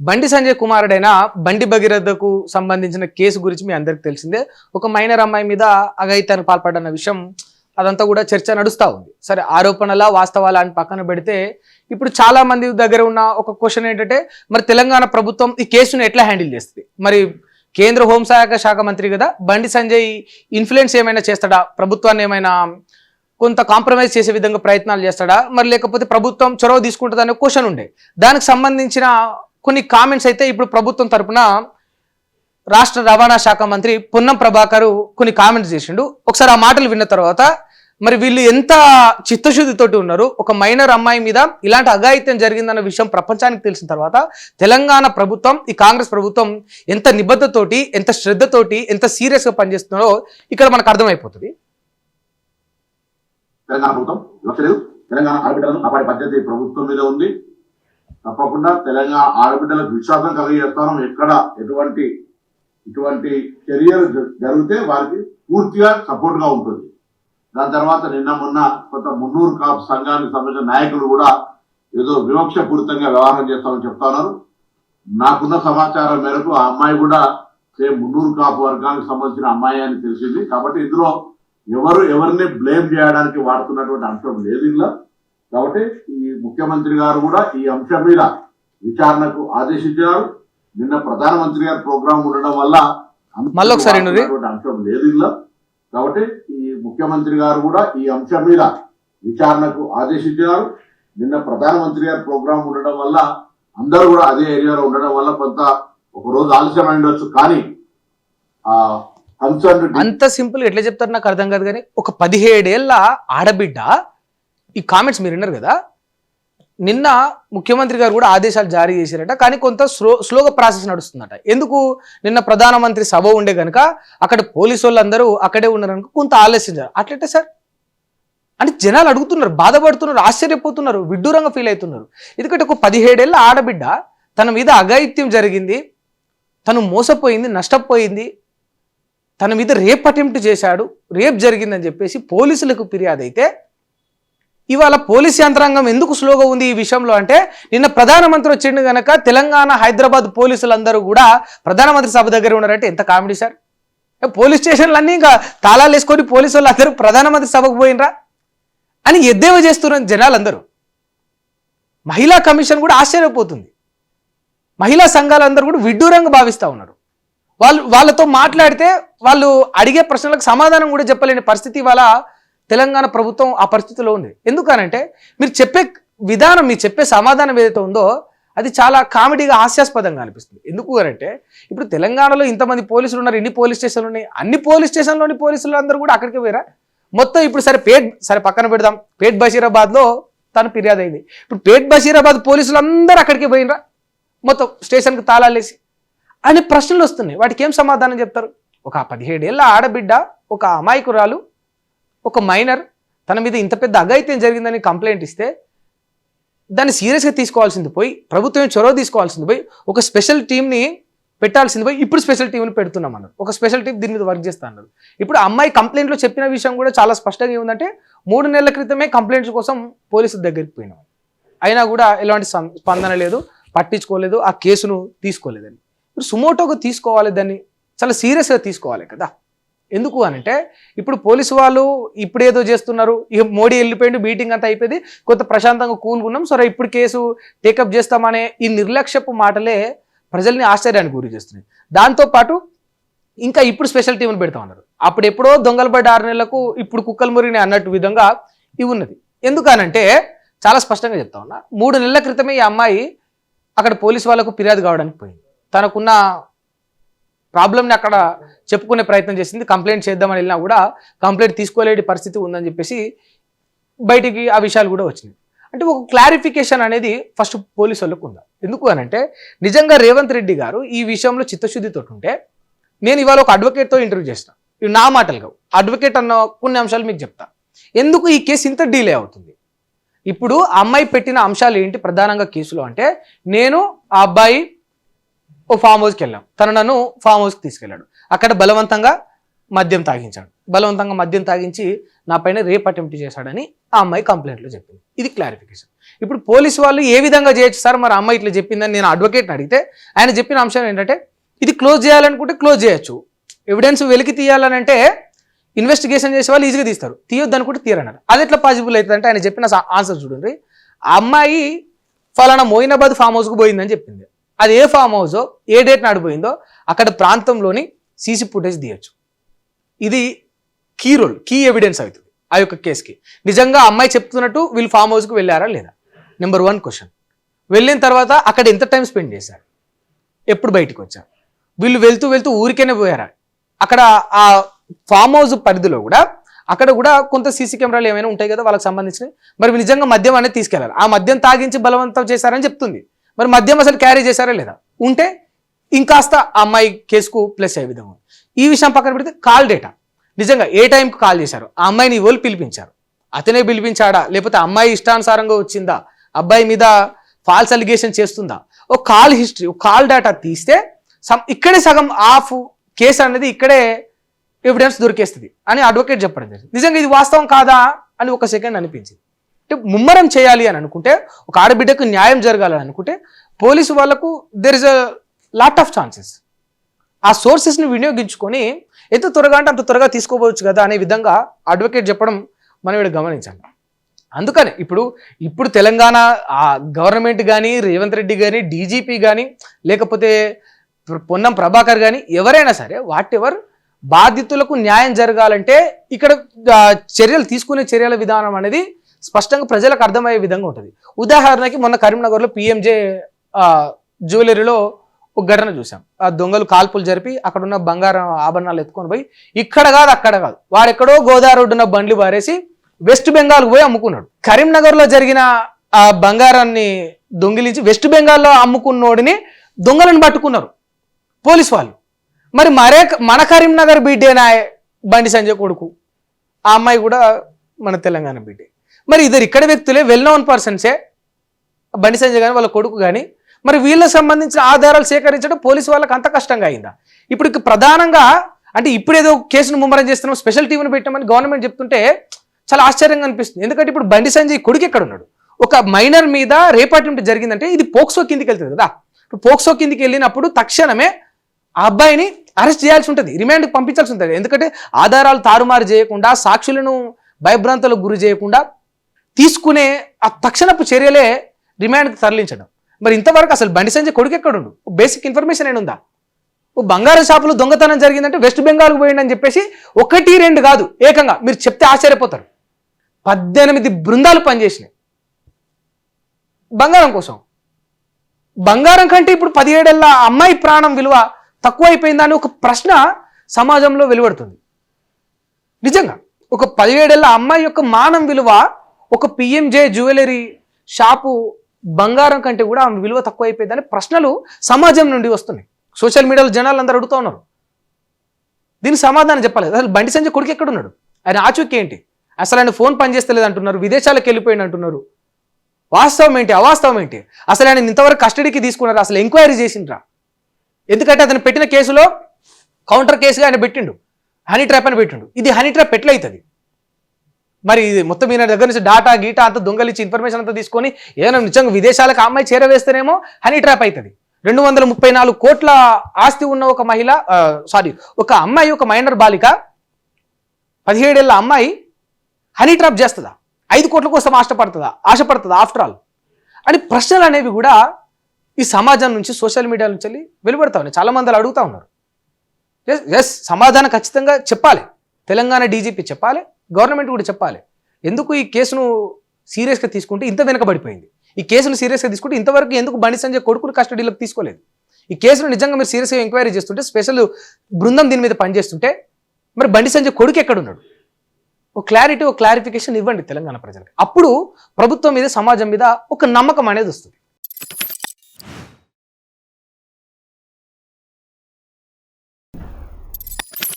బండి సంజయ్ కుమారుడైన బండి భగీరథకు సంబంధించిన కేసు గురించి మీ అందరికి తెలిసిందే. ఒక మైనర్ అమ్మాయి మీద అఘాయిత్యానికి పాల్పడ్డన్న విషయం అదంతా కూడా చర్చ నడుస్తూ ఉంది. సరే, ఆరోపణలా వాస్తవాలా అని పక్కన పెడితే ఇప్పుడు చాలా మంది దగ్గర ఉన్న ఒక క్వశ్చన్ ఏంటంటే, మరి తెలంగాణ ప్రభుత్వం ఈ కేసును ఎట్లా హ్యాండిల్ చేస్తుంది? మరి కేంద్ర హోంశాఖ మంత్రి కదా, బండి సంజయ్ ఇన్ఫ్లుయెన్స్ ఏమైనా చేస్తాడా? ప్రభుత్వాన్ని ఏమైనా కొంత కాంప్రమైజ్ చేసే విధంగా ప్రయత్నాలు చేస్తాడా? మరి లేకపోతే ప్రభుత్వం చొరవ తీసుకుంటుందనే క్వశ్చన్ ఉండే. దానికి సంబంధించిన కొన్ని కామెంట్స్ అయితే ఇప్పుడు ప్రభుత్వం తరపున రాష్ట్ర రవాణా శాఖ మంత్రి పొన్నం ప్రభాకర్ కొన్ని కామెంట్స్ చేసిండు. ఒకసారి ఆ మాటలు విన్న తర్వాత మరి వీళ్ళు ఎంత చిత్తశుద్ధితోటి ఉన్నారు, ఒక మైనర్ అమ్మాయి మీద ఇలాంటి అఘాయిత్యం జరిగిందన్న విషయం ప్రపంచానికి తెలిసిన తర్వాత తెలంగాణ ప్రభుత్వం, ఈ కాంగ్రెస్ ప్రభుత్వం ఎంత నిబద్ధతోటి, ఎంత శ్రద్ధతోటి, ఎంత సీరియస్గా పనిచేస్తున్నారో ఇక్కడ మనకు అర్థమైపోతుంది. తెలంగాణ ప్రభుత్వం లక్షలేదు, తెలంగాణ ఆడబిడ్డలను కాపాడే పద్ధతి ప్రభుత్వం మీద ఉంది. తప్పకుండా తెలంగాణ ఆడబిడ్డలకు విశ్వాసం కలిగజేస్తాను. ఎక్కడ ఇటువంటి చర్యలు జరిగితే వారికి పూర్తిగా సపోర్ట్ గా ఉంటుంది. దాని తర్వాత మొన్న కొంత మున్నూరు కాపు సంఘానికి సంబంధించిన నాయకులు కూడా ఏదో వివక్షపూరితంగా వ్యవహారం చేస్తామని చెప్తా ఉన్నారు. నాకున్న సమాచారం మేరకు ఆ అమ్మాయి కూడా సేమ్ మున్నూరు కాపు వర్గానికి సంబంధించిన అమ్మాయి అని తెలిసింది. కాబట్టి ఇందులో ఎవరిని బ్లేమ్ చేయడానికి వాడుతున్నటువంటి అంశం లేదు ఇలా. కాబట్టి ఈ ముఖ్యమంత్రి గారు కూడా ఈ అంశం మీద విచారణకు ఆదేశించారు. నిన్న ప్రధానమంత్రి గారి ప్రోగ్రాం ఉండడం వల్ల అంశం లేదు ఇలా. కాబట్టి ఈ ముఖ్యమంత్రి గారు కూడా ఈ అంశం మీద విచారణకు ఆదేశించారు. నిన్న ప్రధానమంత్రి గారి ప్రోగ్రాం ఉండడం వల్ల అందరూ కూడా అదే ఏరియాలో ఉండడం వల్ల కొంత ఒక రోజు ఆలస్యం అయిండొచ్చు. కానీ అంత సింపుల్ ఎట్లా చెప్తారు నాకు అర్థం కాదు. కానీ ఒక 17 ఏళ్ల ఆడబిడ్డ ఈ కామెంట్స్ మీరు విన్నారు కదా. నిన్న ముఖ్యమంత్రి గారు కూడా ఆదేశాలు జారీ చేశారట, కానీ కొంత స్లోగా ప్రాసెస్ నడుస్తుందట. ఎందుకు? నిన్న ప్రధానమంత్రి సభ ఉండే కనుక అక్కడ పోలీసు వాళ్ళందరూ అక్కడే ఉన్నారు కనుక కొంత ఆలస్యం. అట్లయితే సార్ అంటే జనాలు అడుగుతున్నారు, బాధపడుతున్నారు, ఆశ్చర్యపోతున్నారు, విడ్డూరంగా ఫీల్ అవుతున్నారు. ఎందుకంటే ఒక 17 ఏళ్ల ఆడబిడ్డ తన మీద అఘాయిత్యం జరిగింది, తను మోసపోయింది, నష్టపోయింది, తన మీద రేప్ అటెంప్ట్ చేశాడు, రేప్ జరిగిందని చెప్పేసి పోలీసులకు ఫిర్యాదు అయితే ఇవాళ పోలీస్ యంత్రాంగం ఎందుకు స్లోగా ఉంది ఈ విషయంలో అంటే, నిన్న ప్రధానమంత్రి వచ్చిండు కనుక తెలంగాణ హైదరాబాద్ పోలీసులందరూ కూడా ప్రధానమంత్రి సభ దగ్గర ఉన్నారంటే ఎంత కామెడీ సార్. పోలీస్ స్టేషన్లన్నీ ఇంకా తాళాలు వేసుకొని పోలీసు వాళ్ళు అందరూ ప్రధానమంత్రి సభకు పోయినరా అని ఎద్దేవా చేస్తున్నారు జనాలందరూ. మహిళా కమిషన్ కూడా ఆశ్చర్యపోతుంది. మహిళా సంఘాలందరూ కూడా విడ్డూరంగా భావిస్తూ ఉన్నారు. వాళ్ళతో మాట్లాడితే వాళ్ళు అడిగే ప్రశ్నలకు సమాధానం కూడా చెప్పలేని పరిస్థితి ఇవాళ తెలంగాణ ప్రభుత్వం ఆ పరిస్థితిలో ఉంది. ఎందుకనంటే మీరు చెప్పే విధానం, మీరు చెప్పే సమాధానం ఏదైతే ఉందో అది చాలా కామెడీగా, హాస్యాస్పదంగా అనిపిస్తుంది. ఎందుకు అంటే ఇప్పుడు తెలంగాణలో ఇంతమంది పోలీసులు ఉన్నారు, ఎన్ని పోలీస్ స్టేషన్లు ఉన్నాయి, అన్ని పోలీస్ స్టేషన్లోని పోలీసులు అందరూ కూడా అక్కడికి పోయారా మొత్తం. ఇప్పుడు సరే పక్కన పెడదాం, పేట్ బషీరాబాద్లో తను ఫిర్యాదు అయింది. ఇప్పుడు పేట్ బషీరాబాద్ పోలీసులు అందరూ అక్కడికి పోయినరా మొత్తం స్టేషన్కి తాళాలు వేసి అనే ప్రశ్నలు వస్తున్నాయి. వాటికి ఏం సమాధానం చెప్తారు? ఒక 17 ఏళ్ల ఆడబిడ్డ, ఒక అమాయకురాలు, ఒక మైనర్ తన మీద ఇంత పెద్ద అఘాయిత్యం జరిగిందని కంప్లైంట్ ఇస్తే దాన్ని సీరియస్గా తీసుకోవాల్సింది పోయి, ప్రభుత్వం చొరవ తీసుకోవాల్సింది పోయి, ఒక స్పెషల్ టీంని పెట్టాల్సింది పోయి ఇప్పుడు స్పెషల్ టీంని పెడుతున్నాం అన్నారు. ఒక స్పెషల్ టీం దీని మీద వర్క్ చేస్తా అన్నారు. ఇప్పుడు అమ్మాయి కంప్లైంట్లో చెప్పిన విషయం కూడా చాలా స్పష్టంగా ఏముందంటే 3 నెలల క్రితమే కంప్లైంట్స్ కోసం పోలీసుల దగ్గరికి పోయినాం, అయినా కూడా ఎలాంటి స్పందన లేదు, పట్టించుకోలేదు, ఆ కేసును తీసుకోలేదని. ఇప్పుడు సుమోటోగా తీసుకోవాలి, దాన్ని చాలా సీరియస్గా తీసుకోవాలి కదా. ఎందుకు అనంటే ఇప్పుడు పోలీసు వాళ్ళు ఇప్పుడు ఏదో చేస్తున్నారు, ఇక మోడీ వెళ్ళిపోయింది, మీటింగ్ అంతా అయిపోయింది, కొంత ప్రశాంతంగా కూల్గున్నాం, సరే ఇప్పుడు కేసు టేకప్ చేస్తామనే ఈ నిర్లక్ష్యపు మాటలే ప్రజల్ని ఆశ్చర్యానికి గురి చేస్తున్నాయి. దాంతోపాటు ఇంకా ఇప్పుడు స్పెషల్ టీంని పెడతామన్నారు. అప్పుడు ఎప్పుడో దొంగలు పడ్డ 6 నెలలకు ఇప్పుడు కుక్కలు మురిగిన అన్నట్టు విధంగా ఇవి ఉన్నది. ఎందుకనంటే చాలా స్పష్టంగా చెప్తా ఉన్నా, 3 నెలల క్రితమే ఈ అమ్మాయి అక్కడ పోలీసు వాళ్ళకు ఫిర్యాదు కావడానికి పోయింది. తనకున్న ప్రాబ్లమ్ని అక్కడ చెప్పుకునే ప్రయత్నం చేసింది. కంప్లైంట్ చేద్దామని వెళ్ళినా కూడా కంప్లైంట్ తీసుకోలేని పరిస్థితి ఉందని చెప్పేసి బయటికి ఆ విషయాలు కూడా వచ్చినాయి. అంటే ఒక క్లారిఫికేషన్ అనేది ఫస్ట్ పోలీసు వాళ్ళకు ఉందా? ఎందుకు అనంటే నిజంగా రేవంత్ రెడ్డి గారు ఈ విషయంలో చిత్తశుద్ధితో ఉంటే, నేను ఇవాళ ఒక అడ్వకేట్తో ఇంటర్వ్యూ చేసిన, ఇవి నా మాటలు కావు, అడ్వకేట్ అన్న కొన్ని అంశాలు మీకు చెప్తా. ఎందుకు ఈ కేసు ఇంత డిలే అవుతుంది? ఇప్పుడు ఆ అమ్మాయి పెట్టిన అంశాలు ఏంటి ప్రధానంగా కేసులో అంటే, నేను ఆ అబ్బాయి ఓ ఫామ్ హౌస్కి వెళ్ళాం, తను నన్ను ఫామ్ హౌస్కి తీసుకెళ్ళాడు, అక్కడ బలవంతంగా మద్యం తాగించాడు, బలవంతంగా మద్యం తాగించి నా పైన రేప్ అటెంప్ట్ చేశాడని ఆ అమ్మాయి కంప్లైంట్లో చెప్పింది. ఇది క్లారిఫికేషన్. ఇప్పుడు పోలీసు వాళ్ళు ఏ విధంగా చేయొచ్చు సార్, మరి అమ్మాయి ఇట్లా చెప్పిందని నేను అడ్వకేట్ని అడిగితే ఆయన చెప్పిన అంశం ఏంటంటే ఇది క్లోజ్ చేయాలనుకుంటే క్లోజ్ చేయొచ్చు, ఎవిడెన్స్ వెలికి తీయాలని అంటే ఇన్వెస్టిగేషన్ చేసే వాళ్ళు ఈజీగా తీస్తారు, తీయొద్దు అనుకుంటే తీయరన్నారు. అది ఎట్లా పాసిబుల్ అవుతుంది అంటే ఆయన చెప్పిన ఆన్సర్ చూడండి. ఆ అమ్మాయి ఫలానా మోయినాబాద్ ఫామ్ హౌస్కు పోయిందని చెప్పింది. అది ఏ ఫామ్ హౌస్, ఏ డేట్ నాడు పోయిందో అక్కడ ప్రాంతంలోని సీసీ ఫుటేజ్ తీయచ్చు. ఇది కీ రోల్, కీ ఎవిడెన్స్ అవుతుంది ఆ యొక్క కేసుకి. నిజంగా అమ్మాయి చెప్తున్నట్టు వీళ్ళు ఫామ్ హౌస్కి వెళ్ళారా లేదా, నెంబర్ 1 క్వశ్చన్. వెళ్ళిన తర్వాత అక్కడ ఎంత టైం స్పెండ్ చేశారు, ఎప్పుడు బయటకు వచ్చారు, వీళ్ళు వెళ్తూ వెళ్తూ ఊరికేనే పోయారా, అక్కడ ఆ ఫామ్ హౌస్ పరిధిలో కూడా అక్కడ కూడా కొంత సీసీ కెమెరాలు ఏమైనా ఉంటాయి కదా వాళ్ళకి సంబంధించినవి. మరి నిజంగా మద్యం అనేది తీసుకెళ్లారు, ఆ మద్యం తాగించి బలవంతం చేశారని చెప్తుంది. మరి మద్యం అసలు క్యారీ చేశారా లేదా, ఉంటే ఇంకాస్త ఆ అమ్మాయి కేసుకు ప్లస్ అయ్యే విధంగా. ఈ విషయం పక్కన పెడితే కాల్ డేటా, నిజంగా ఏ టైంకి కాల్ చేశారు, ఆ అమ్మాయిని ఎవరు పిలిపించారు, అతనే పిలిపించాడా లేకపోతే అమ్మాయి ఇష్టానుసారంగా వచ్చిందా, అబ్బాయి మీద ఫాల్స్ అలిగేషన్ చేస్తుందా, ఒక కాల్ హిస్టరీ, ఒక కాల్ డేటా తీస్తే ఇక్కడే సగం ఆఫ్ కేసు అనేది ఇక్కడే ఎవిడెన్స్ దొరికేస్తుంది అని అడ్వకేట్ చెప్పడం జరిగింది. నిజంగా ఇది వాస్తవం కాదా అని ఒక సెకండ్ అనిపించింది. అంటే ముమ్మరం చేయాలి అని అనుకుంటే, ఒక ఆడబిడ్డకు న్యాయం జరగాలని అనుకుంటే పోలీసు వాళ్ళకు there is a lot of chances. ఆ సోర్సెస్ని వినియోగించుకొని ఎంత త్వరగా అంటే అంత త్వరగా తీసుకోవచ్చు కదా అనే విధంగా అడ్వకేట్ చెప్పడం మనం ఇక్కడ గమనించాలి. అందుకనే ఇప్పుడు తెలంగాణ గవర్నమెంట్ కానీ, రేవంత్ రెడ్డి కానీ, డీజీపీ కానీ, లేకపోతే పొన్నం ప్రభాకర్ కానీ ఎవరైనా సరే వాట్ ఎవర్ బాధితులకు న్యాయం జరగాలంటే ఇక్కడ చర్యలు తీసుకునే చర్యల విధానం అనేది స్పష్టంగా ప్రజలకు అర్థమయ్యే విధంగా ఉంటుంది. ఉదాహరణకి మొన్న కరీంనగర్లో పిఎంజే జ్యువెలరీలో ఒక ఘటన చూసాం. ఆ దొంగలు కాల్పులు జరిపి అక్కడ ఉన్న బంగారం ఆభరణాలు ఎత్తుకొని పోయి ఇక్కడ కాదు అక్కడ కాదు వాడెక్కడో గోదావరి ఒడ్డున బండ్లు పారేసి వెస్ట్ బెంగాల్కి పోయి అమ్ముకున్నాడు. కరీంనగర్లో జరిగిన ఆ బంగారాన్ని దొంగిలించి వెస్ట్ బెంగాల్లో అమ్ముకున్నోడిని దొంగలను పట్టుకున్నారు పోలీసు వాళ్ళు. మరి మన కరీంనగర్ బిడ్డేనా బండి సంజయ్ కొడుకు, ఆ అమ్మాయి కూడా మన తెలంగాణ బిడ్డే. మరి ఇద్దరు ఇక్కడ వ్యక్తులే, వెల్ నోన్ పర్సన్సే, బండి సంజయ్ కానీ వాళ్ళ కొడుకు కానీ. మరి వీళ్ళకి సంబంధించిన ఆధారాలు సేకరించడం పోలీసు వాళ్ళకి అంత కష్టంగా అయిందా? ఇప్పుడు ప్రధానంగా అంటే ఇప్పుడేదో కేసును ముమ్మరం చేస్తున్నాం, స్పెషల్ టీంను పెట్టామని గవర్నమెంట్ చెప్తుంటే చాలా ఆశ్చర్యంగా అనిపిస్తుంది. ఎందుకంటే ఇప్పుడు బండి సంజయ్ కొడుకు ఎక్కడ ఉన్నాడు? ఒక మైనర్ మీద రేప్ అటెంప్ట్ జరిగిందంటే ఇది పోక్సో కిందికి వెళ్తుంది కదా. పోక్సో కిందికి వెళ్ళినప్పుడు తక్షణమే ఆ అబ్బాయిని అరెస్ట్ చేయాల్సి ఉంటుంది, రిమాండ్కి పంపించాల్సి ఉంటుంది. ఎందుకంటే ఆధారాలు తారుమారు చేయకుండా, సాక్షులను భయభ్రాంతులకు గురి చేయకుండా తీసుకునే ఆ తక్షణపు చర్యలే రిమాండ్కి తరలించడం. మరి ఇంతవరకు అసలు బండి సంజయ్ కొడుకు ఎక్కడుండు? బేసిక్ ఇన్ఫర్మేషన్ ఏముందా? ఓ బంగారు షాపులో దొంగతనం జరిగిందంటే వెస్ట్ బెంగాల్కి పోయిందని చెప్పేసి 1, 2 కాదు, ఏకంగా మీరు చెప్తే ఆశ్చర్యపోతారు 18 బృందాలు పనిచేసినాయి బంగారం కోసం. బంగారం కంటే ఇప్పుడు 17 ఏళ్ల అమ్మాయి ప్రాణం విలువ తక్కువ అయిపోయిందని ఒక ప్రశ్న సమాజంలో వెలువడుతుంది. నిజంగా ఒక 17 ఏళ్ల అమ్మాయి యొక్క మానం విలువ ఒక పిఎంజే జ్యువెలరీ షాపు బంగారం కంటే కూడా ఆమె విలువ తక్కువ అయిపోయిందని ప్రశ్నలు సమాజం నుండి వస్తున్నాయి. సోషల్ మీడియాలో జనాలు అందరూ అడుగుతూ ఉన్నారు. దీనికి సమాధానం చెప్పలేదు. అసలు బండి సంజయ్ కొడుకు ఎక్కడున్నాడు? ఆయన ఆచూకీ ఏంటి? అసలు ఆయన ఫోన్ పనిచేస్తలేదు అంటున్నారు, విదేశాలకు వెళ్ళిపోయింది అంటున్నారు. వాస్తవం ఏంటి, అవాస్తవం ఏంటి? అసలు ఆయన ఇంతవరకు కస్టడీకి తీసుకున్నారు, అసలు ఎంక్వైరీ చేసిండ్రా? ఎందుకంటే అతను పెట్టిన కేసులో కౌంటర్ కేసుగా ఆయన పెట్టిండు, హనీ ట్రాప్ అని పెట్టిండు. ఇది హనీ ట్రాప్ ఎట్లయితుంది? మరి ఇది మొత్తం ఈయన దగ్గర నుంచి డాటా గీటా అంతా దొంగలిచ్చి ఇన్ఫర్మేషన్ అంతా తీసుకొని ఏదైనా నిజంగా విదేశాలకు అమ్మాయి చేరవేస్తేనేమో హనీ ట్రాప్ అవుతుంది. 234 కోట్ల ఆస్తి ఉన్న ఒక మహిళ, ఒక అమ్మాయి, ఒక మైనర్ బాలిక, 17 ఏళ్ల అమ్మాయి హనీ ట్రాప్ చేస్తుందా? 5 కోట్ల కోసం ఆశపడుతుందా ఆఫ్టర్ ఆల్ అని ప్రశ్నలు అనేవి కూడా ఈ సమాజం నుంచి, సోషల్ మీడియా నుంచి వెళ్ళి వెలువడతా ఉన్నాయి. చాలా మంది అడుగుతూ ఉన్నారు. ఎస్, సమాధానం ఖచ్చితంగా చెప్పాలి. తెలంగాణ డీజీపీ చెప్పాలి, గవర్నమెంట్ కూడా చెప్పాలి. ఎందుకు ఈ కేసును సీరియస్గా తీసుకుంటే ఇంత వెనకబడిపోయింది? ఈ కేసును సీరియస్గా తీసుకుంటే ఇంతవరకు ఎందుకు బండి సంజయ్ కొడుకును కస్టడీలోకి తీసుకోలేదు? ఈ కేసును నిజంగా మీరు సీరియస్గా ఎంక్వైరీ చేస్తుంటే, స్పెషల్ బృందం దీని మీద పనిచేస్తుంటే, మరి బండి సంజయ్ కొడుకు ఎక్కడున్నాడు? ఒక క్లారిటీ, ఒక క్లారిఫికేషన్ ఇవ్వండి తెలంగాణ ప్రజలకు. అప్పుడు ప్రభుత్వం మీద, సమాజం మీద ఒక నమ్మకం అనేది వస్తుంది.